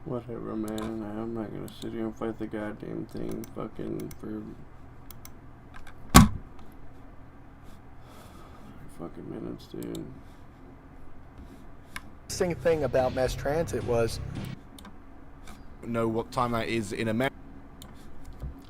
Whatever, man. I'm not gonna sit here and fight the goddamn thing fucking for fucking minutes, dude. Interesting thing about mass transit was know what time that is in America.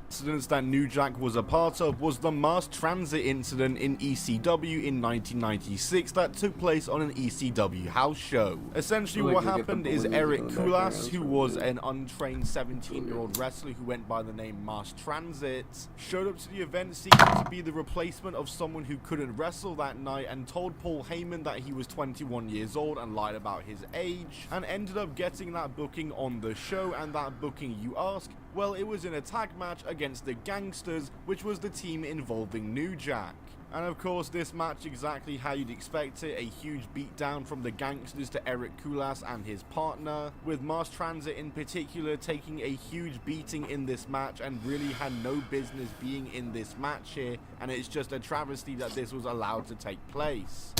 Incidents that New Jack was a part of was the mass transit incident in ECW in 1996 that took place on an ECW house show. Essentially what happened is Jarrett Duque, who was an untrained 17-year-old wrestler who went by the name Mass Transit, showed up to the event seeking to be the replacement of someone who couldn't wrestle that night and told Paul Heyman that he was 21 years old and lied about his age, and ended up getting that booking on the show. And that booking, you ask? Well, it was in a tag match against the Gangsters, which was the team involving New Jack. And of course, this match exactly how you'd expect it, a huge beatdown from the Gangsters to Jarrett Duque and his partner, with Mass Transit in particular taking a huge beating in this match and really had no business being in this match here, and it's just a travesty that this was allowed to take place.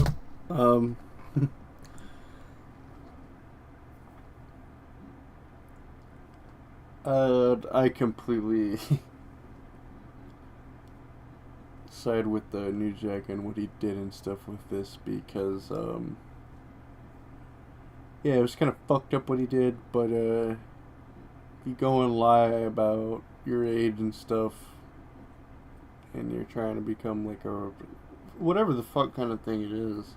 I completely side with the New Jack and what he did and stuff with this because, yeah, it was kind of fucked up what he did, but, you go and lie about your age and stuff, and you're trying to become like a, whatever the fuck kind of thing it is.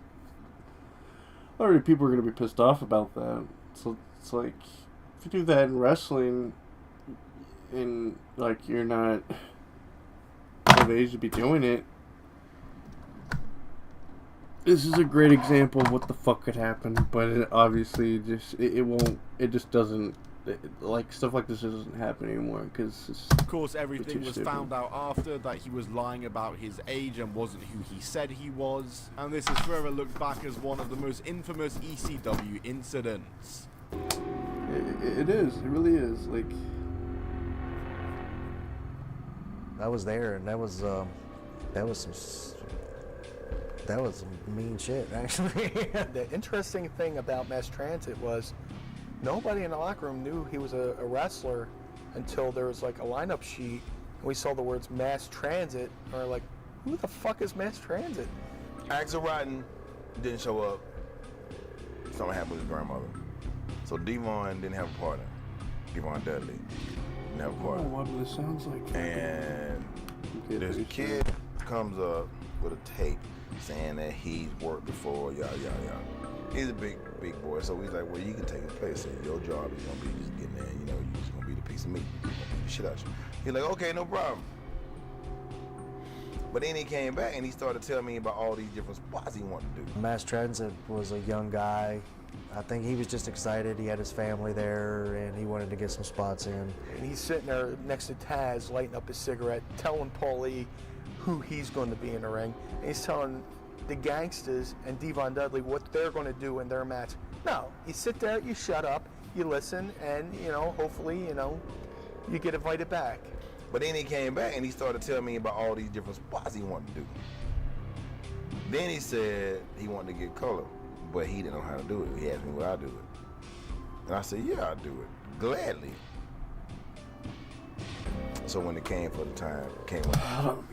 Already people are going to be pissed off about that. So it's like, if you do that in wrestling, and like you're not of age to be doing it, this is a great example of what the fuck could happen. But it obviously just doesn't, like stuff like this doesn't happen anymore because of course everything was found out after that he was lying about his age and wasn't who he said he was, and this is forever looked back as one of the most infamous ECW incidents. It is, it really is. Like, I was there, and that was some mean shit, actually. the interesting thing about mass transit was nobody in the locker room knew he was a wrestler until there was like a lineup sheet and we saw the words mass transit and we're like, who the fuck is mass transit? Axel Rotten didn't show up. Something happened with his grandmother. So Devon didn't have a partner. Devon Dudley didn't have a partner. oh, what this sounds like. And this kid comes up with a tape saying that he's worked before, yada, yada, yada. He's a big boy, so he's like, well, you can take his place. So your job is going to be just getting there, you know, you're just going to be the piece of meat. Beat the shit out you. He's like, okay, no problem. But then he came back and he started telling me about all these different spots he wanted to do. Mass Transit was a young guy. I think he was just excited. He had his family there, and he wanted to get some spots in. And he's sitting there next to Taz, lighting up his cigarette, telling Paulie who he's going to be in the ring. And he's telling the Gangsters and Devon Dudley what they're going to do in their match. No, you sit there, you shut up, you listen, and, you know, hopefully, you know, you get invited back. But then he came back and he started telling me about all these different spots he wanted to do. Then he said he wanted to get color, but he didn't know how to do it. He asked me would I do it. And I said, yeah, I'll do it, gladly. So when it came for the time, it came up.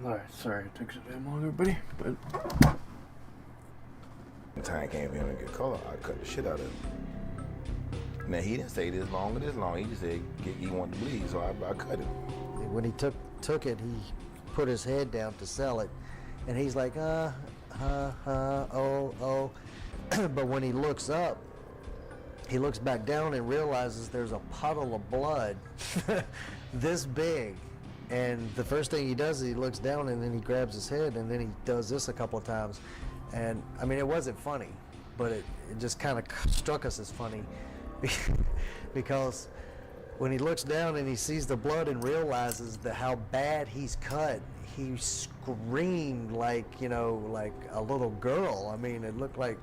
Alright, sorry it took so damn long, everybody. But The time came for him to get color, I cut the shit out of him. Now, he didn't say this long or this long. He just said he wanted to bleed, so I cut it. When he took it, he put his head down to sell it, and he's like, oh. But when he looks up, he looks back down and realizes there's a puddle of blood this big. And the first thing he does is he looks down and then he grabs his head and then he does this a couple of times. And I mean, it wasn't funny, but it just kind of struck us as funny because when he looks down and he sees the blood and realizes how bad he's cut, he screamed like, you know, like a little girl. I mean, it looked like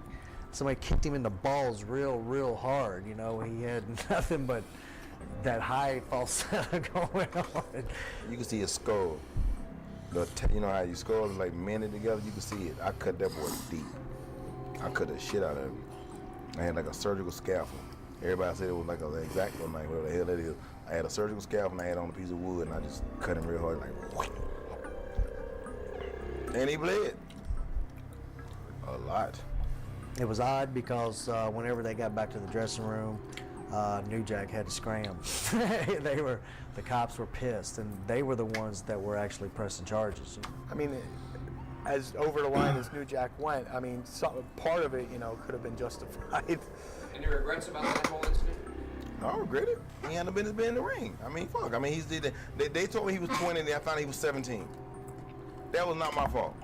somebody kicked him in the balls real hard. You know, he had nothing but that high falsetto going on. You can see his skull. You know how your skull is like mended together? You can see it. I cut that boy deep. I cut the shit out of him. I had like a surgical scalpel. Everybody said it was like an X-Acto knife, whatever the hell that is. I had a surgical scalpel and I had on a piece of wood and I just cut him real hard, like, and he bled. A lot. It was odd because whenever they got back to the dressing room, New Jack had to scram. The cops were pissed, and they were the ones that were actually pressing charges. I mean, as over the line as New Jack went, I mean, part of it, you know, could have been justified. Any regrets about that whole incident? I don't regret it. He had no business being in the ring. I mean, fuck. I mean, they told me he was 20 and I found he was 17. That was not my fault.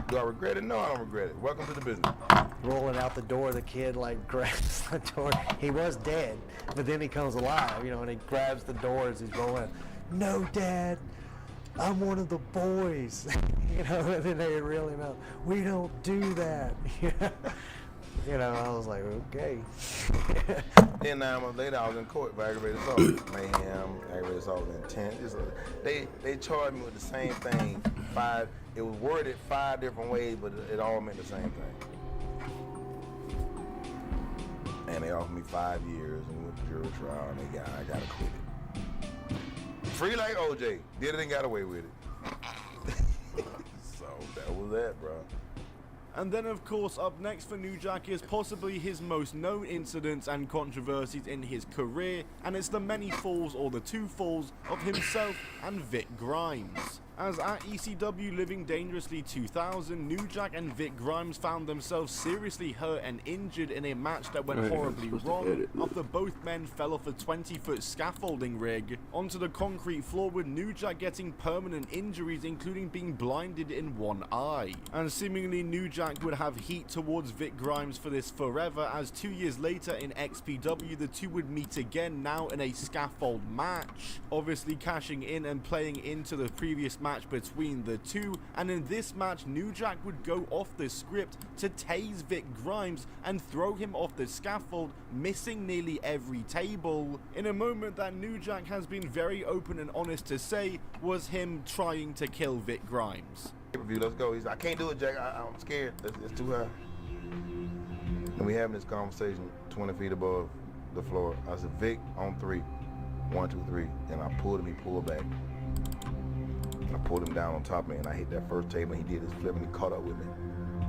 Do I regret it? No, I don't regret it. Welcome to the business. Rolling out the door, the kid like grabs the door. He was dead, but then he comes alive, you know, and he grabs the door as he's rolling. No, Dad, I'm one of the boys. You know, and then they reel him out. We don't do that. You know, I was like, okay. Then 9 months later, I was in court for aggravated assault. Mayhem, aggravated assault with intent. They charged me with the same thing. It was worded 5 different ways, but it all meant the same thing. And they offered me 5 years and went to jury trial, and I got acquitted. Free like OJ. Did it and got away with it. So that was that, bro. And then of course up next for New Jack is possibly his most known incidents and controversies in his career, and it's the many falls or the 2 falls of himself and Vic Grimes. As at ECW Living Dangerously 2000, New Jack and Vic Grimes found themselves seriously hurt and injured in a match that went horribly wrong after both men fell off a 20-foot scaffolding rig onto the concrete floor, with New Jack getting permanent injuries including being blinded in one eye. And seemingly New Jack would have heat towards Vic Grimes for this forever, as 2 years later in XPW the two would meet again, now in a scaffold match, obviously cashing in and playing into the previous match between the two. And in this match New Jack would go off the script to tase Vic Grimes and throw him off the scaffold, missing nearly every table, in a moment that New Jack has been very open and honest to say was him trying to kill Vic Grimes. Let's go. He's like, I can't do it, Jack. I'm scared. It's too high. And we having this conversation 20 feet above the floor. I said, Vic, on 3. 1, 2, 3. And I pulled him, he pulled back. I pulled him down on top of me and I hit that first table and he did his flip and he caught up with me.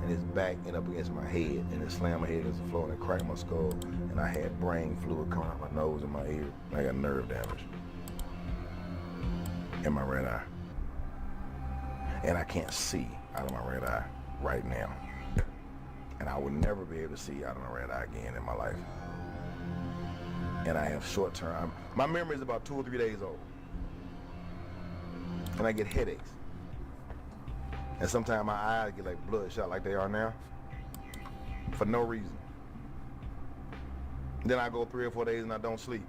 And his back ended up against my head and it slammed my head against the floor and it cracked my skull. And I had brain fluid coming out my nose and my ear. And I got nerve damage in my red eye. And I can't see out of my red eye right now. And I will never be able to see out of my red eye again in my life. And I have short term, my memory is about 2 or 3 days old. And I get headaches. And sometimes my eyes get like bloodshot like they are now for no reason. Then I go 3 or 4 days and I don't sleep.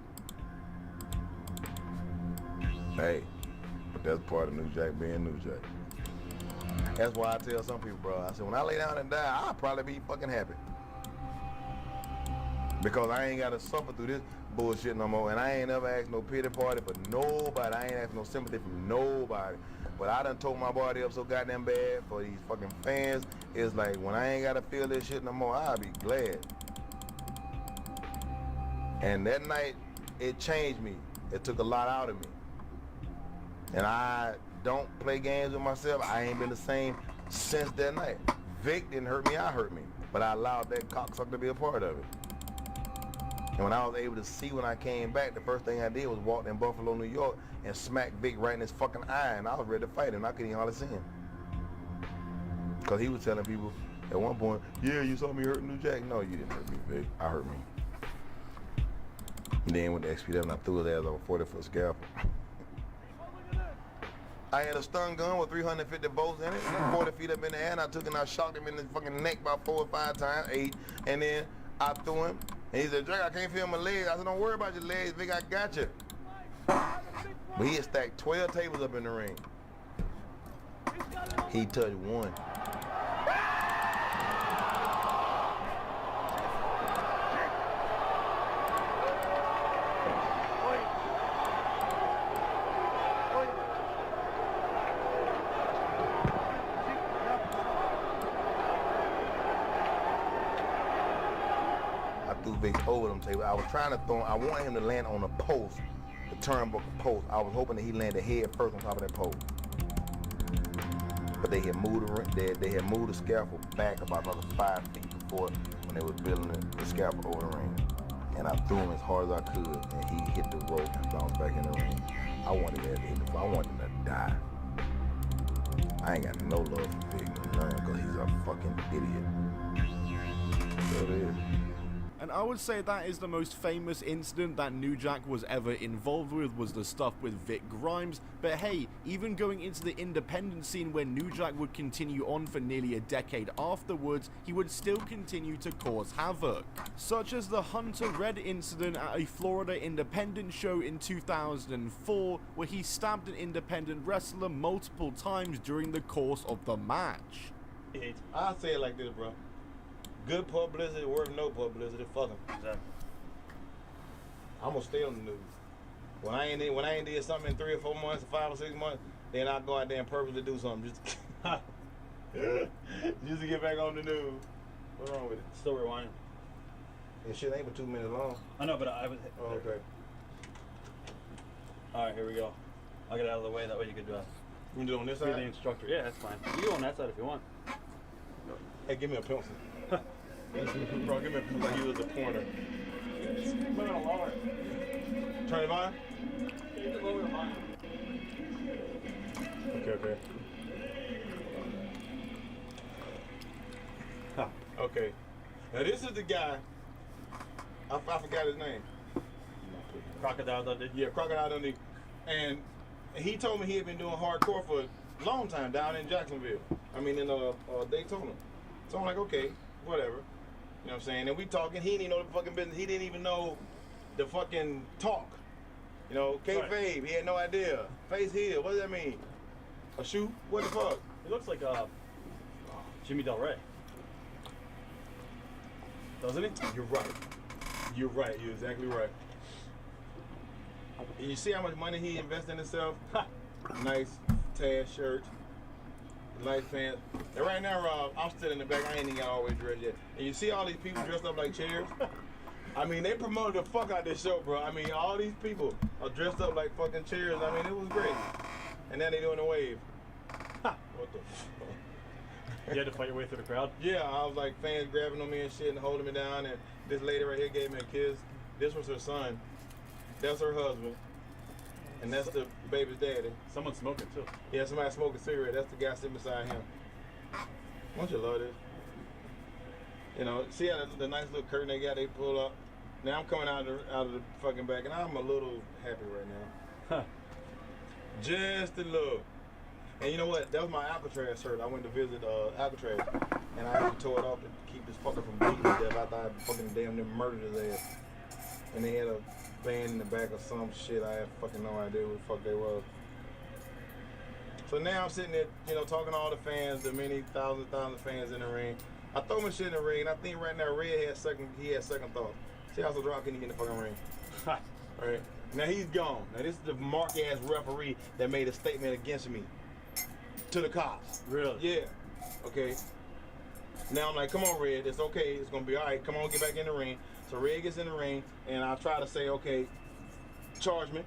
Hey, but that's part of New Jack being New Jack. That's why I tell some people, bro, I said, when I lay down and die, I'll probably be fucking happy. Because I ain't got to suffer through this bullshit no more. And I ain't never asked no pity party for nobody. I ain't asked no sympathy from nobody. But I done tore my body up so goddamn bad for these fucking fans. It's like, when I ain't got to feel this shit no more, I'll be glad. And that night, it changed me. It took a lot out of me. And I don't play games with myself. I ain't been the same since that night. Vic didn't hurt me, I hurt me. But I allowed that cocksucker to be a part of it. And when I was able to see when I came back, the first thing I did was walk in Buffalo, New York, and smack Vic right in his fucking eye, and I was ready to fight him. I couldn't even hardly see him. Because he was telling people at one point, yeah, you saw me hurt New Jack. No, you didn't hurt me, Vic. I hurt me. And then with the XPW, and I threw his ass over 40-foot scalpel. I had a stun gun with 350 bolts in it, 40 feet up in the air, and I took it and I shocked him in the fucking neck about 4 or 5 times, 8, and then I threw him, and he said, Drake, I can't feel my legs. I said, don't worry about your legs, Vic, I got you. But he had stacked 12 tables up in the ring. He touched one. Threw Vic over them tables. I was trying to throw him, I wanted him to land on a post, the turnbuckle post. I was hoping that he landed head first on top of that post. But they had moved they had moved the scaffold back about another 5 feet before when they was building the scaffold over the ring. And I threw him as hard as I could, and he hit the rope and bounced back in the ring. I wanted that to hit the floor. I wanted him to die. I ain't got no love for Vic, because he's a fucking idiot. So it is. And I would say that is the most famous incident that New Jack was ever involved with, was the stuff with Vic Grimes. But hey, even going into the independent scene where New Jack would continue on for nearly a decade afterwards, he would still continue to cause havoc. Such as the Hunter Red incident at a Florida independent show in 2004, where he stabbed an independent wrestler multiple times during the course of the match. I'll say it like this, bro. Good publicity worth no publicity. Fuck him. Exactly. I'm gonna stay on the news. When I ain't did something in 3 or 4 months, 5 or 6 months, then I'll go out there and purposely do something just to get back on the news. What's wrong with it? Still rewinding. And shit ain't but 2 minutes long. I know, but I was. Oh, okay. All right, here we go. I'll get out of the way. That way you could You do it on this be the side? instructor. Yeah, that's fine. You go on that side if you want. Hey, give me a pencil. Bro, give me a pencil like you was a pointer. Put it on lower. Turn it on? You can lower mine. Okay. Okay. Now this is the guy. I forgot his name. Crocodile Dundee. Yeah, Crocodile Dundee. And he told me he had been doing hardcore for a long time down in Jacksonville. I mean in Daytona. So I'm like, okay, whatever. You know what I'm saying? And we talking, he didn't even know the fucking business. He didn't even know the fucking talk. You know, kayfabe, right. He had no idea. Face heel, what does that mean? A shoe? What the fuck? He looks like Jimmy Del Rey. Doesn't he? You're right. You're right. You're exactly right. And you see how much money he invested in himself? Nice tan shirt, nice pants. And right now, Rob, I'm still in the back. I ain't even got all the way dressed yet. And you see all these people dressed up like chairs? I mean, they promoted the fuck out this show, bro. I mean, all these people are dressed up like fucking chairs. I mean, it was great. And now they doing the wave. What the fuck? You had to fight your way through the crowd? Yeah, I was like fans grabbing on me and shit and holding me down. And this lady right here gave me a kiss. This was her son. That's her husband. And that's the baby's daddy. Someone's smoking too. Yeah, somebody smoking a cigarette. That's the guy sitting beside him. Don't you love this? You know, see how the nice little curtain they got, they pull up. Now I'm coming out of the fucking back, and I'm a little happy right now. Just a little. And you know what? That was my Alcatraz shirt. I went to visit Alcatraz, and I actually tore it off to keep this fucker from beating me to death after I fucking damn near murdered his ass. And they had a band in the back of some shit. I had fucking no idea what the fuck they was. So now I'm sitting there, you know, talking to all the fans, the many thousands of fans in the ring. I throw my shit in the ring, and I think right now Red had second thought. See how so drunk can he get in the fucking ring? Right? Now he's gone. Now this is the mark-ass referee that made a statement against me to the cops. Really? Yeah. Okay. Now I'm like, come on, Red. It's okay. It's going to be all right. Come on, get back in the ring. So Red gets in the ring, and I try to say, okay, charge me.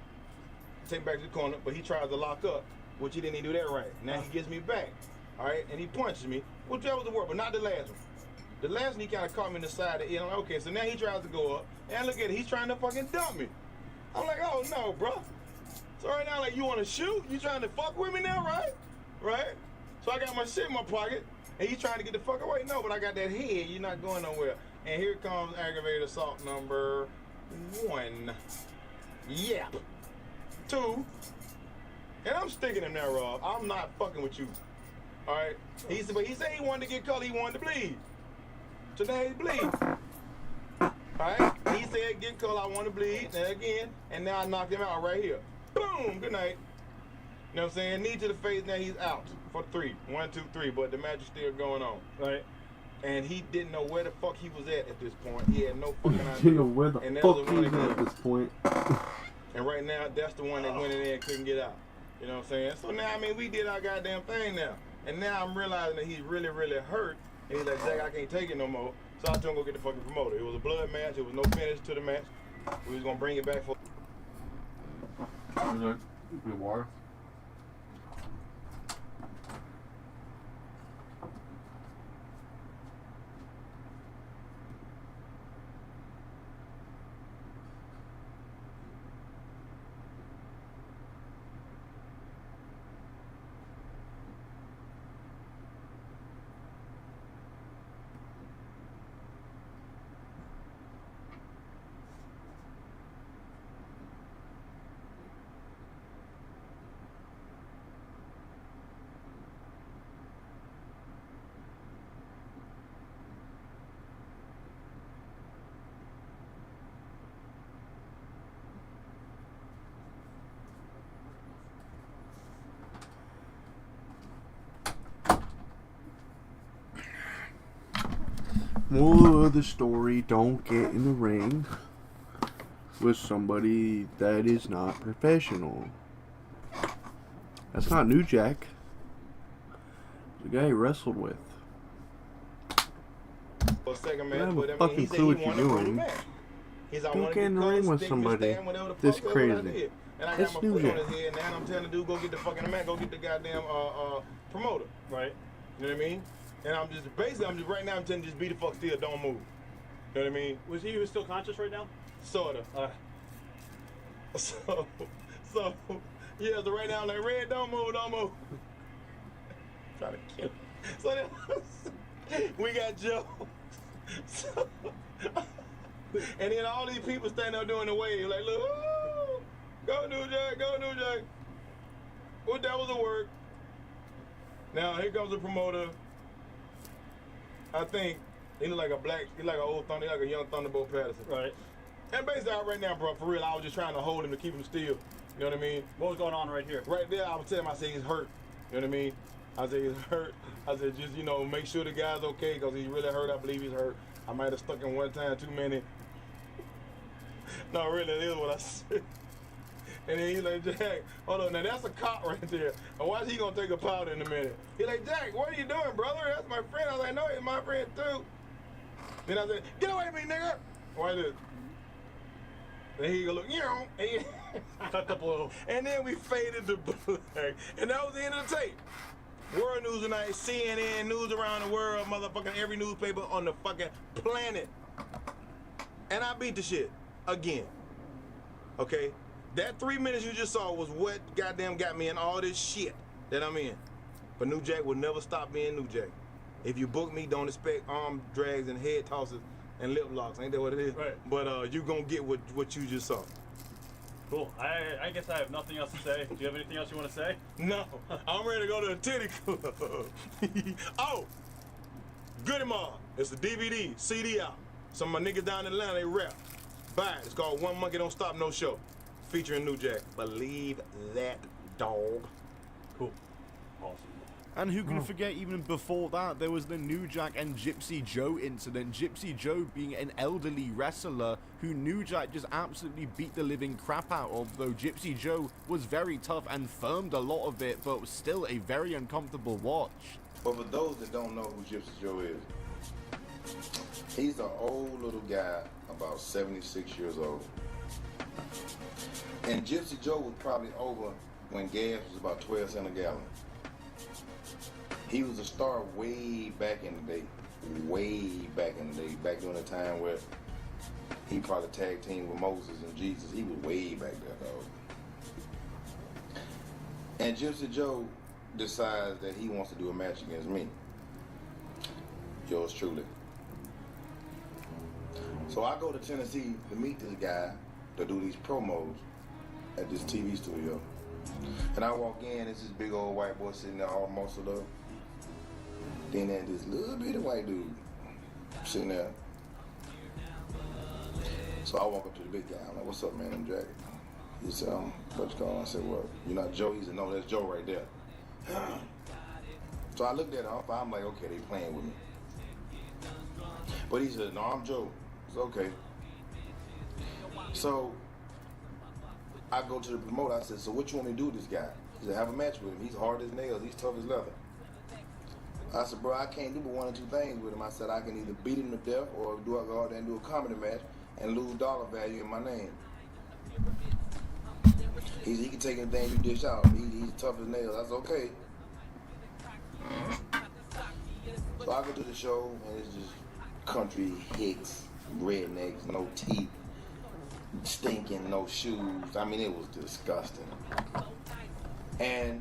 take me back to the corner, but he tries to lock up, which he didn't even do that right. Now he gets me back, all right, and he punches me, which that was the word, but not the last one. The last one, he kind of caught me in the side of the ear. I'm like, okay, so now he tries to go up, and look at it, he's trying to fucking dump me. I'm like, oh no, bro. So right now, like, you want to shoot? You trying to fuck with me now, right? Right? So I got my shit in my pocket, and he's trying to get the fuck away. No, but I got that head. You're not going nowhere. And here comes aggravated assault number 1. Yep. 2. And I'm sticking him there, Rob. I'm not fucking with you. All right? But he said he wanted to get color. He wanted to bleed. So now he bleeds. All right? He said get color. I want to bleed. And again, and now I knocked him out right here. Boom. Good night. You know what I'm saying? Knee to the face. Now he's out for 3. 1, 2, 3. But the match is still going on. Right. And he didn't know where the fuck he was at this point. He had no fucking idea. Didn't know where the And that fuck was he the was one at this point. And right now, that's the one that went in there and couldn't get out. You know what I'm saying? So now, I mean, we did our goddamn thing now. And now I'm realizing that he's really, really hurt. And he's like, Jack, I can't take it no more. So I told him to go get the fucking promoter. It was a blood match. There was no finish to the match. We was going to bring it back for... Water? Moral of the story, don't get in the ring with somebody that is not professional. That's not New Jack. The guy he wrestled with. For a second I match, have but a I mean, fucking he said clue he what you're wanted to bring doing. it back. He's like, I Don't want get to in get the ring colors, with stick, somebody stand, whatever the this fuck, that's what I crazy. did. And I That's got my New foot on Jack. his head, and now I'm telling the dude, go get the fucking match, go get the goddamn promoter. Right. You know what I mean? And I'm just, basically, right now, I'm telling you, just be the fuck still, don't move. You know what I mean? Was he still conscious right now? Sorta. So, yeah, so right now, I'm like, Red, don't move, don't move. Trying to kill him. So then, we got Joe. So, and then all these people standing up doing the wave, like, look, woo, go New Jack, go New Jack. Well, that was a work. Now, here comes the promoter. I think he look like he like an old Thunder, he like a young Thunderbolt Patterson. Right. And basically, right now, bro, for real, I was just trying to hold him to keep him still. You know what I mean? What was going on right here? Right there, I was telling him, I said, he's hurt. You know what I mean? I said, he's hurt. I said, just, you know, make sure the guy's okay, because he's really hurt. I believe he's hurt. I might have stuck him one time too many. No, really, that is what I said. And then he's like, Jack, hold on, now that's a cop right there. And why is he gonna take a powder in a minute? He's like, Jack, what are you doing, brother? That's my friend. I was like, no, he's my friend too. Then I said, get away from me, nigga. Why this? Then he go look, you know, Cut the blue. and then we faded to black. And that was the end of the tape. World News Tonight, CNN, news around the world, motherfucking every newspaper on the fucking planet. And I beat the shit again. Okay? That 3 minutes you just saw was what goddamn got me in all this shit that I'm in. But New Jack will never stop being New Jack. If you book me, don't expect arm drags and head tosses and lip locks. Ain't that what it is? Right. But you gonna get what you just saw. Cool. I guess I have nothing else to say. Do you have anything else you want to say? No, I'm ready to go to the titty club. Oh, Goody Mob. It's a DVD, CD out. Some of my niggas down in Atlanta, they rap. Buy it. It's called One Monkey Don't Stop No Show. Featuring New Jack. Believe that, dog. Cool. Awesome. And who can forget, even before that, there was the New Jack and Gypsy Joe incident. Gypsy Joe being an elderly wrestler who New Jack just absolutely beat the living crap out of, though Gypsy Joe was very tough and firmed a lot of it, but was still a very uncomfortable watch. But for those that don't know who Gypsy Joe is, he's an old little guy, about 76 years old. And Gypsy Joe was probably over when gas was about 12 cents a gallon. He was a star way back in the day. Way back in the day. Back during the time where he probably tag teamed with Moses and Jesus. He was way back there, dog. And Gypsy Joe decides that he wants to do a match against me. Yours truly. So I go to Tennessee to meet this guy to do these promos at this TV studio. And I walk in, it's this big old white boy sitting there all muscled up. Then there's this little bitty white dude sitting there. So I walk up to the big guy. I'm like, what's up, man? I'm Jack. He said, what you call? I said, well, you're not Joe? He said, no, that's Joe right there. So I looked at him. I'm like, okay, they playing with me. But he said, no, I'm Joe. It's okay. So I go to the promoter. I said, so what you want me to do with this guy? He said, have a match with him. He's hard as nails. He's tough as leather. I said, bro, I can't do but one or two things with him. I said, I can either beat him to death or go out there and do a comedy match and lose dollar value in my name. He can take anything you dish out. He's tough as nails. That's okay. So I go to the show, and it's just country hicks, rednecks, no teeth, stinking, no shoes. I mean, it was disgusting. And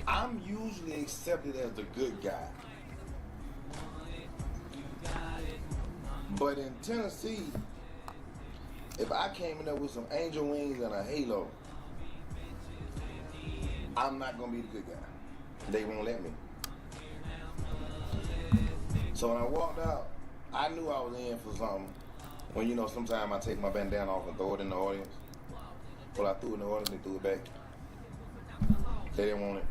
I'm usually accepted as the good guy. But in Tennessee, if I came in there with some angel wings and a halo, I'm not going to be the good guy. They won't let me. So when I walked out, I knew I was in for something. When, you know, sometimes I take my bandana off and throw it in the audience. Well, I threw it in the audience and threw it back. They didn't want it.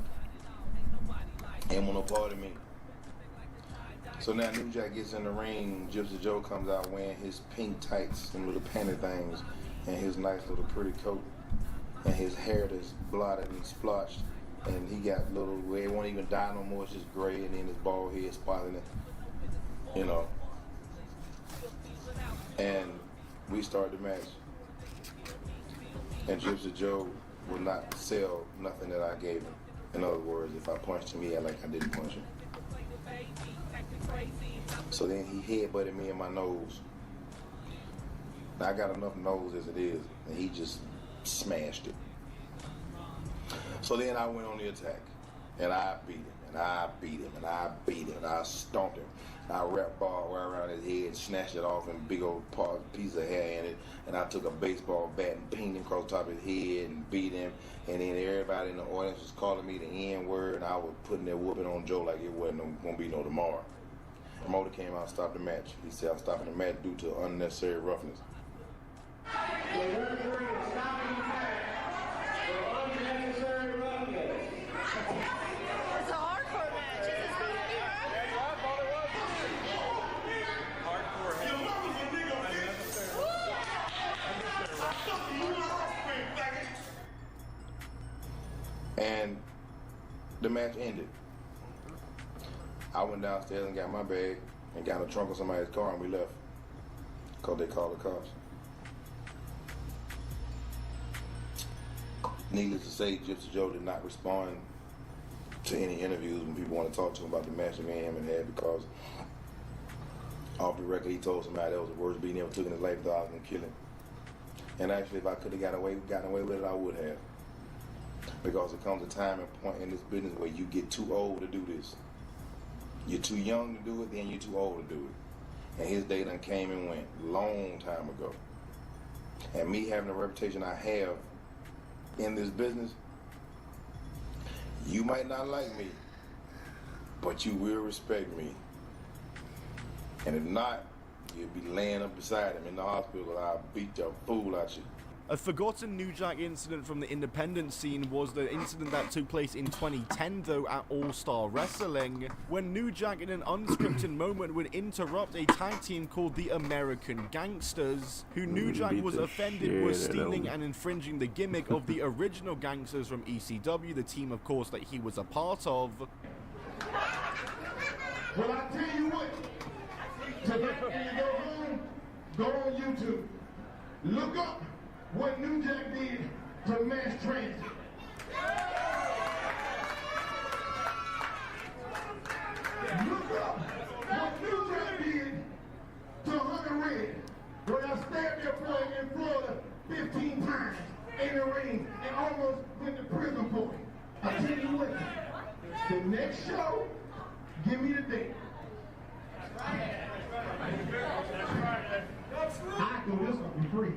They didn't want no part of me. So now New Jack gets in the ring. Gypsy Joe comes out wearing his pink tights and little panty things and his nice little pretty coat. And his hair that's blotted and splotched. And he got little, where it won't even dye no more. It's just gray, and then his bald head spotting it. You know. And we started the match. And Gypsy Joe would not sell nothing that I gave him. In other words, if I punched him, he had like I didn't punch him. So then he headbutted me in my nose. Now I got enough nose as it is, and he just smashed it. So then I went on the attack, and I beat him, and I beat him, and I beat him, and I stomped him. I wrapped ball right around his head, snatched it off, and big old piece of hair in it, and I took a baseball bat and pinged him across the top of his head and beat him, and then everybody in the audience was calling me the N-word, and I was putting that whooping on Joe like it wasn't going to be no tomorrow. The promoter came out and stopped the match. He said, I'm stopping the match due to unnecessary roughness. And the match ended. I went downstairs and got my bag and got in the trunk of somebody's car, and we left because they called the cops. Needless to say, Gypsy Joe did not respond to any interviews when people want to talk to him about the match that me and him had, because off the record he told somebody that was the worst beating he ever took in his life, that I was going to kill him. And actually, if I could have gotten away with it, I would have. Because there comes a time and point in this business where you get too old to do this. You're too young to do it, then you're too old to do it. And his day done came and went, long time ago. And me having the reputation I have in this business, you might not like me, but you will respect me. And if not, you'll be laying up beside him in the hospital, and I'll beat the fool out you. A forgotten New Jack incident from the independent scene was the incident that took place in 2010, though, at All-Star Wrestling, when New Jack, in an unscripted moment, would interrupt a tag team called the American Gangsters, who New Jack was offended was stealing and infringing the gimmick of the original Gangsters from ECW, the team, of course, that he was a part of. Well, I tell you what, tonight when you go home, Go on YouTube. Look up what New Jack did to mass transit. Look up what New Jack did to Hunter Red, where I stabbed your boy in Florida 15 times in the ring and almost went to prison for it. I tell you what, the next show, give me the date. I do this one for free.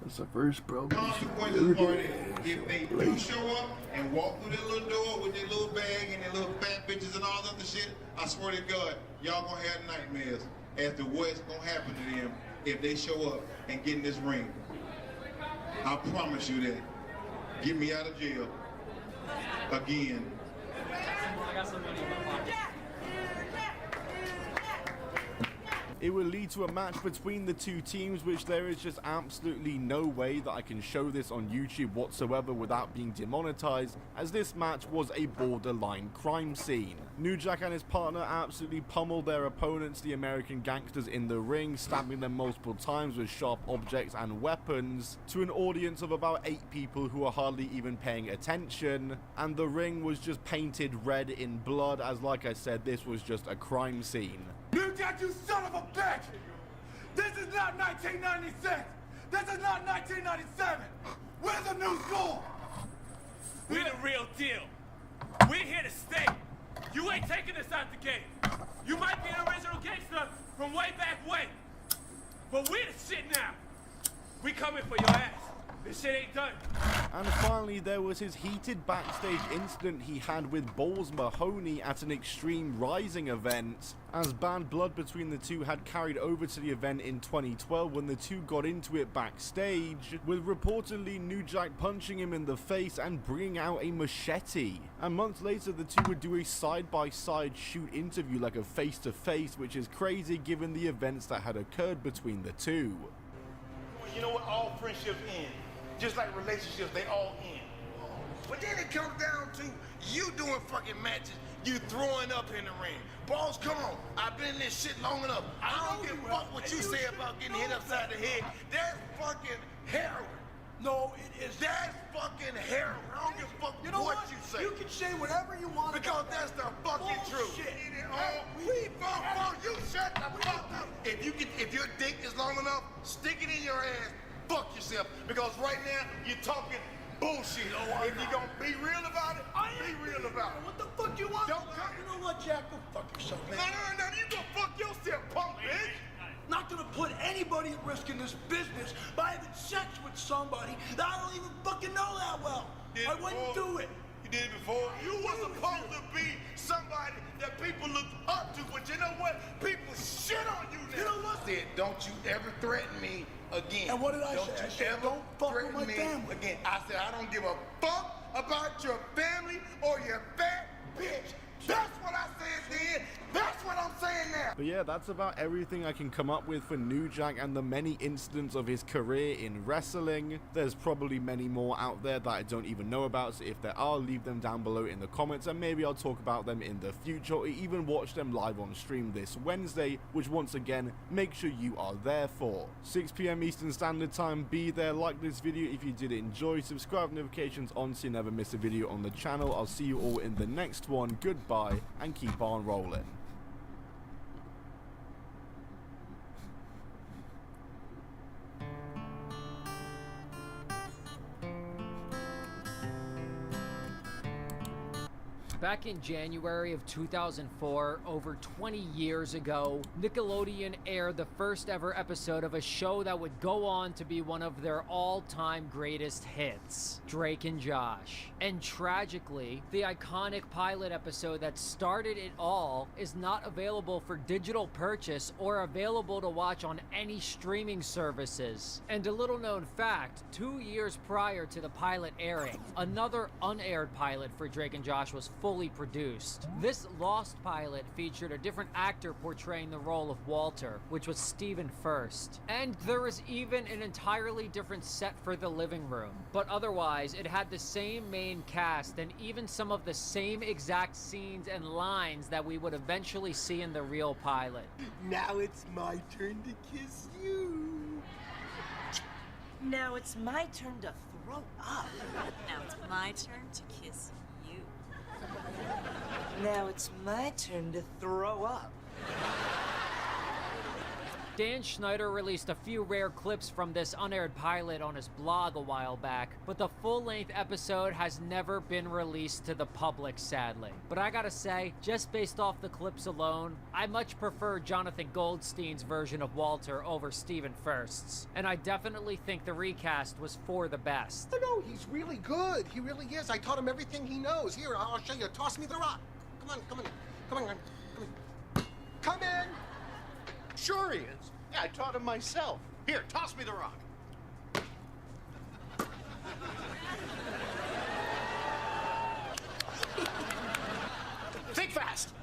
That's the first bro. Consequences are that if they do show up and walk through that little door with their little bag and their little fat bitches and all that other shit, I swear to God, y'all gonna have nightmares as to what's gonna happen to them if they show up and get in this ring. I promise you that. Get me out of jail again. I got some money in my pocket. It will lead to a match between the two teams, which there is just absolutely no way that I can show this on YouTube whatsoever without being demonetized, as this match was a borderline crime scene. New Jack and his partner absolutely pummeled their opponents, the American Gangsters, in the ring, stabbing them multiple times with sharp objects and weapons, to an audience of about 8 people who are hardly even paying attention, and the ring was just painted red in blood, as like I said, this was just a crime scene. New Jack, you son of a bitch! This is not 1996! This is not 1997! Where's the new school? We're the real deal. We're here to stay. You ain't taking us out the game. You might be an original gangster from way back when. But we're the shit now. We coming for your ass. This shit ain't done. And finally, there was his heated backstage incident he had with Balls Mahoney at an Extreme Rising event, as bad blood between the two had carried over to the event in 2012 when the two got into it backstage, with reportedly New Jack punching him in the face and bringing out a machete. And months later, the two would do a side-by-side shoot interview, like a face-to-face, which is crazy given the events that had occurred between the two. You know what? All friendships end. Just like relationships, they all end. But then it comes down to you doing fucking matches, you throwing up in the ring. Balls, come on. I've been in this shit long enough. I don't give a fuck what you say about getting hit upside the head. That's fucking heroin. No, it is. That's fucking heroin. I don't give a fuck what you say. You can say whatever you want. Because that's the fucking truth. You shut the fuck up. If your dick is long enough, stick it in your ass. Fuck yourself. Because right now, you're talking bullshit. If you're gonna be real about it, be real about it. What the fuck you want? Don't come. You know what, Jack? Go fuck yourself, man. No. You go fuck yourself, punk bitch. Not gonna put anybody at risk in this business by having sex with somebody that I don't even fucking know that well. I wouldn't do it. You did it before? You were supposed to be somebody that people look up to, but you know what? People shit on you now. You know what? I said, don't you ever threaten me again. And what did I say? I said, don't fuck with my family again. I said, I don't give a fuck about your family or your fat bitch. That's what I said then. That's what I'm saying now. But yeah, that's about everything I can come up with for New Jack and the many incidents of his career in wrestling. There's probably many more out there that I don't even know about, so if there are, leave them down below in the comments and maybe I'll talk about them in the future or even watch them live on stream this Wednesday, which once again, make sure you are there for. 6 PM Eastern Standard Time, be there, like this video if you did enjoy, subscribe, notifications on so you never miss a video on the channel. I'll see you all in the next one. Goodbye and keep on rolling. Back in January of 2004, over 20 years ago, Nickelodeon aired the first ever episode of a show that would go on to be one of their all-time greatest hits, Drake and Josh. And tragically, the iconic pilot episode that started it all is not available for digital purchase or available to watch on any streaming services. And a little known fact, 2 years prior to the pilot airing, another unaired pilot for Drake and Josh was fully produced. This lost pilot featured a different actor portraying the role of Walter, which was Stephen First. And there was even an entirely different set for the living room. But otherwise, it had the same main cast and even some of the same exact scenes and lines that we would eventually see in the real pilot. Now it's my turn to kiss you. Now it's my turn to throw up. Now it's my turn to kiss you. Now it's my turn to throw up. Dan Schneider released a few rare clips from this unaired pilot on his blog a while back, but the full-length episode has never been released to the public, sadly. But I gotta say, just based off the clips alone, I much prefer Jonathan Goldstein's version of Walter over Stephen First's, and I definitely think the recast was for the best. Oh, no, he's really good. He really is. I taught him everything he knows. Here, I'll show you. Toss me the rock. Come on, come on, come on, come on. Come in. Sure he is. Yeah, I taught him myself. Here, toss me the rock. Think fast.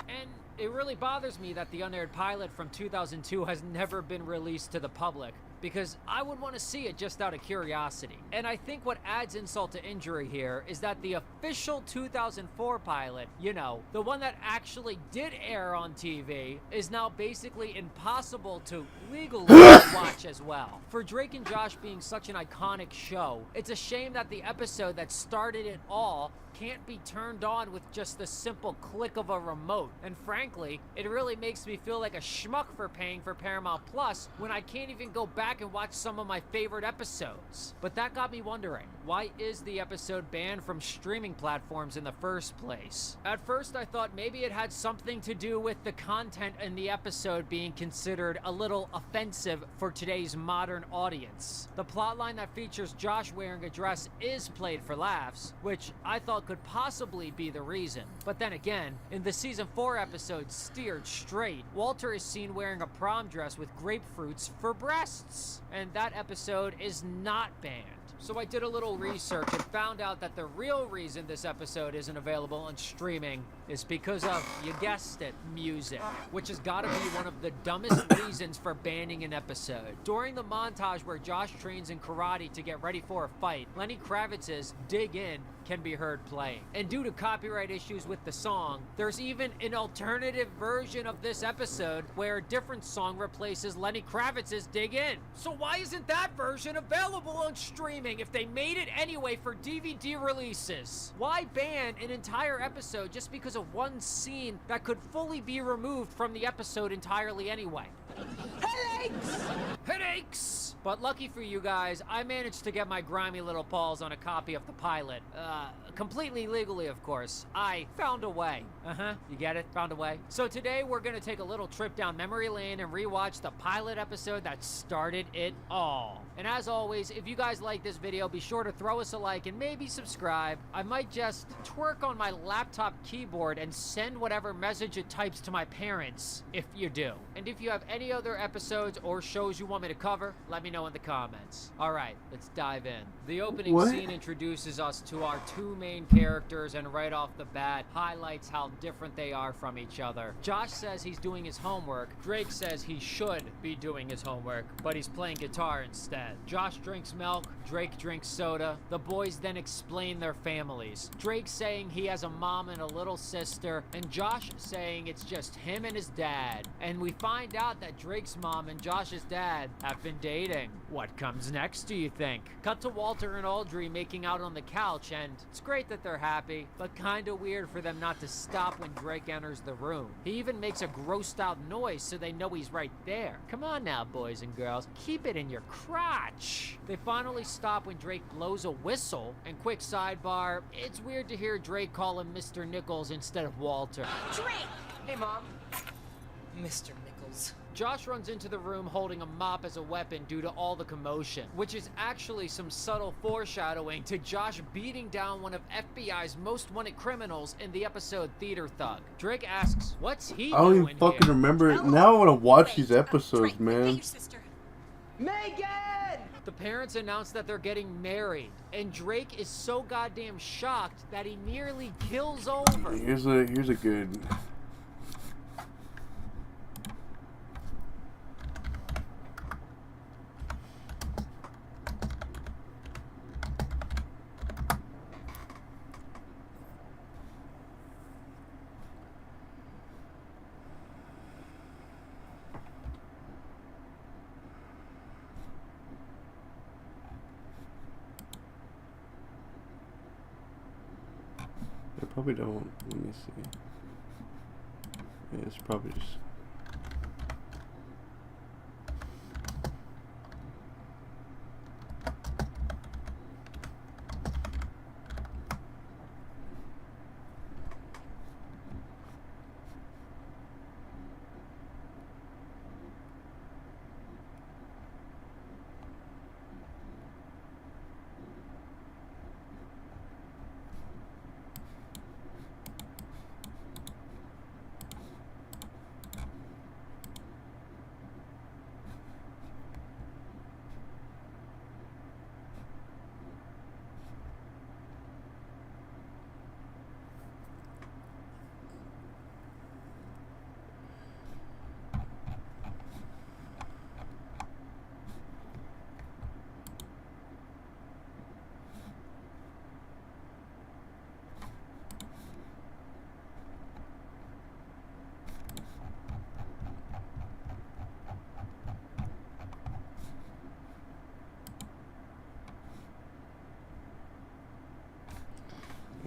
And it really bothers me that the unaired pilot from 2002 has never been released to the public, because I would want to see it just out of curiosity. And I think what adds insult to injury here is that the official 2004 pilot, you know, the one that actually did air on TV, is now basically impossible to legally watch as well. For Drake and Josh being such an iconic show, it's a shame that the episode that started it all can't be turned on with just the simple click of a remote. And frankly, it really makes me feel like a schmuck for paying for Paramount Plus when I can't even go back and watch some of my favorite episodes. But that got me wondering, why is the episode banned from streaming platforms in the first place? At first I thought maybe it had something to do with the content in the episode being considered a little offensive for today's modern audience. The plotline that features Josh wearing a dress is played for laughs, which I thought could possibly be the reason. But then again, in the season 4 episode Steered Straight, Walter is seen wearing a prom dress with grapefruits for breasts, and that episode is not banned. So I did a little research and found out that the real reason this episode isn't available on streaming is because of, you guessed it, music, which has got to be one of the dumbest reasons for banning an episode. During the montage where Josh trains in karate to get ready for a fight, Lenny Kravitz's Dig In can be heard playing. And due to copyright issues with the song, there's even an alternative version of this episode where a different song replaces Lenny Kravitz's Dig In. So why isn't that version available on streaming if they made it anyway for DVD releases? Why ban an entire episode just because of one scene that could fully be removed from the episode entirely anyway? Headaches! Headaches! But lucky for you guys, I managed to get my grimy little paws on a copy of the pilot. Completely legally, of course. I found a way. You get it? Found a way. So today we're gonna take a little trip down memory lane and rewatch the pilot episode that started it all. And as always, if you guys like this video, be sure to throw us a like and maybe subscribe. I might just twerk on my laptop keyboard and send whatever message it types to my parents, if you do. And if you have any other episodes or shows you want me to cover, let me know in the comments. Alright, let's dive in. The opening scene introduces us to our two main characters and right off the bat highlights how different they are from each other. Josh says he's doing his homework. Drake says he should be doing his homework, but he's playing guitar instead. Josh drinks milk, Drake drinks soda. The boys then explain their families. Drake saying he has a mom and a little sister, and Josh saying it's just him and his dad. And we find out that Drake's mom and Josh's dad said, have been dating. What comes next, do you think? Cut to Walter and Audrey making out on the couch, and it's great that they're happy, but kinda weird for them not to stop when Drake enters the room. He even makes a grossed out noise so they know he's right there. Come on now, boys and girls, keep it in your crotch. They finally stop when Drake blows a whistle, and quick sidebar, it's weird to hear Drake call him Mr. Nichols instead of Walter. Drake! Hey, Mom. Mr. Nichols. Josh runs into the room holding a mop as a weapon due to all the commotion, which is actually some subtle foreshadowing to Josh beating down one of FBI's most wanted criminals in the episode Theater Thug. Drake asks, what's he I don't doing even fucking here? remember. Now I want to watch these episodes, man. Megan! The parents announce that they're getting married, and Drake is so goddamn shocked that he nearly kills over. Here's a good. They probably don't. Let me see. Yeah, it's probably just.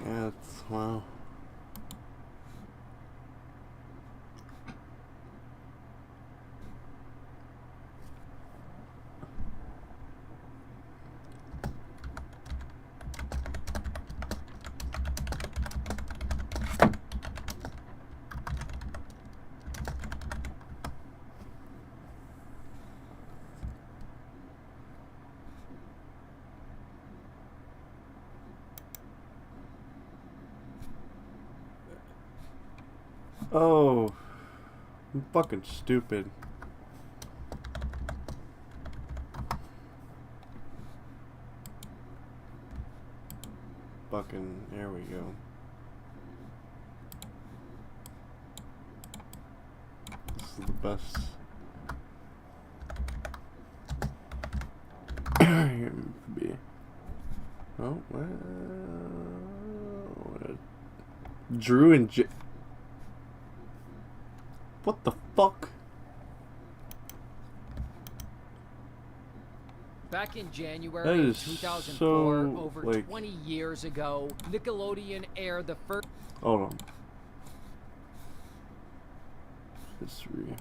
Yeah, it's wow. Oh, I'm fucking stupid. Fucking, there we go. This is the best. Here could be. Oh, well, Drew and what the fuck? Back in That January is 2004, so, over like- 20 years ago, Nickelodeon aired the first... Hold on. History.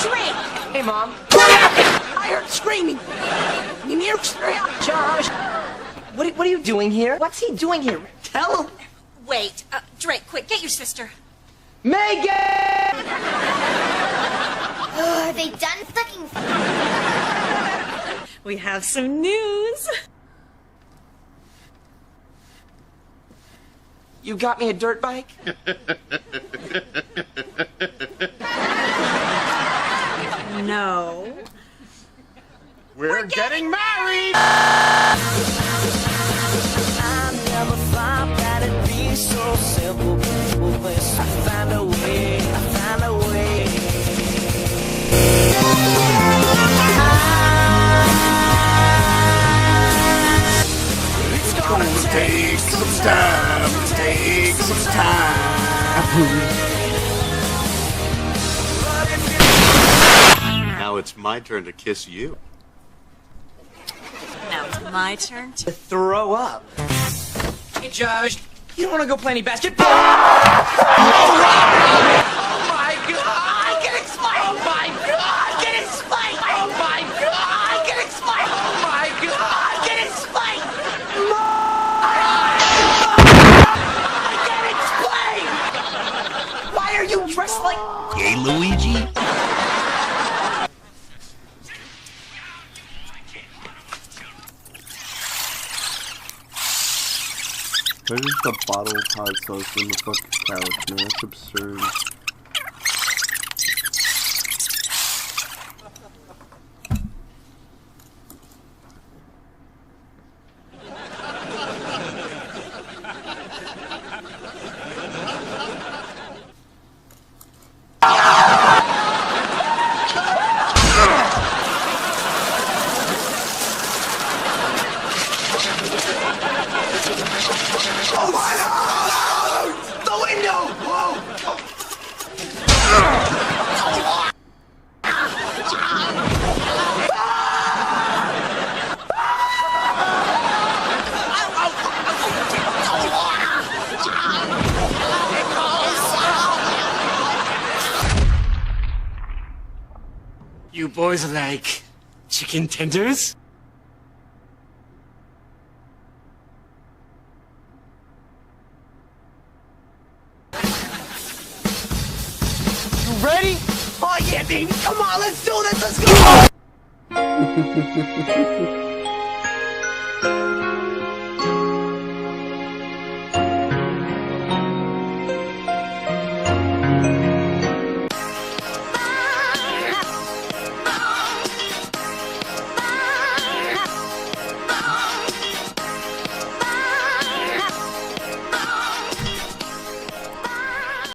Drake! Hey, Mom. I heard screaming! Josh! What are you doing here? What's he doing here? Tell him. Wait, Drake, quick, get your sister. Megan! Are they done fucking? We have some news. You got me a dirt bike? No. We're getting married! I never thought that it'd be so simple, but I find a way, I find a way. It's gonna take some time, take some time. Now it's my turn to kiss you. Now it's my turn to throw up. Hey, Josh, you don't want to go play any basketball? Oh my God! Get explained! Oh my God! Get explained! Oh my God! Get explained! Oh my God! Get explained! Get explained! Why are you dressed like Gay Luigi? There's just a bottle of hot sauce in the fucking couch, man. That's absurd. Oh my God! The window! Whoa! You boys like chicken tenders? Ready? Oh yeah, baby! Come on, let's do this! Let's go!